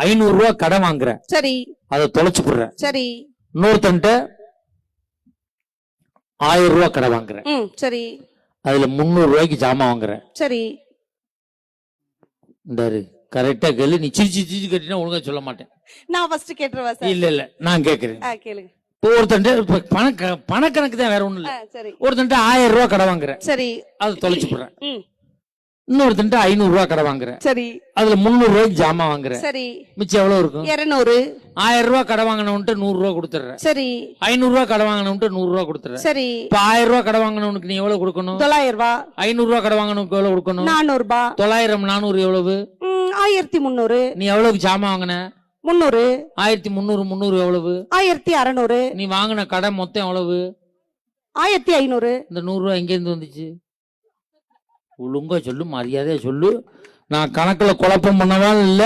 500 கடன் வாங்குற, சரி அதை தொலைச்சு போடுற. சரி இன்னொருத்தன்ட்ட 1000 கடன் வாங்குற, சரி அதுல 300 ஜாமான் வாங்குற. சரி இந்தாரு கரெக்டா கேளு. நீ சிரிச்சு சிரிச்சு கேட்டீங்கன்னா ஒழுங்கா சொல்ல மாட்டேன். நான் ஃபர்ஸ்ட் கேட்டுருவேன் சார். இல்ல நான் கேக்குறேன். கேளுங்க. இப்போ ஒருத்தன்ட்ட பணக்கணக்கு தான், வேற ஒண்ணு இல்ல. சரி ஒருத்தன்ட்ட 1000 கடன் வாங்குற, சரி அதை தொலைச்சு போடுற. இன்னொருத்தன்ட்ட 500 கடன் வாங்குற, சரி அதுல 300 ஜாமான் வாங்குற. சரி மிச்சம் எவ்வளவு இருக்கும்? 200. 1000 கடன் வாங்கினவன்ட்டு 100 கொடுத்துற. சரி 500 கடன் வாங்கினவன்ட்டு 100 கொடுத்துற. சரி இப்ப 1000 கடன் வாங்கினவனுக்கு நீ எவ்வளவு கொடுக்கணும்? 900. 500 கடன் வாங்கினவனுக்கு எவ்வளவு கொடுக்கணும்? 400. 900 400 எவ்வளவு? 1300. நீ எவ்வளவு ஜாமான் வாங்கின? 300. 1300 எவ்வளவு? 1600. நீ வாங்கின கடன் மொத்தம் எவ்வளவு? 1500. இந்த 100 எங்க இருந்து வந்துச்சு? ஒழுங்கா சொல்லு, மரியாதையா சொல்லு. நான் கணக்குல குழப்பம் பண்ணவான்னு இல்ல.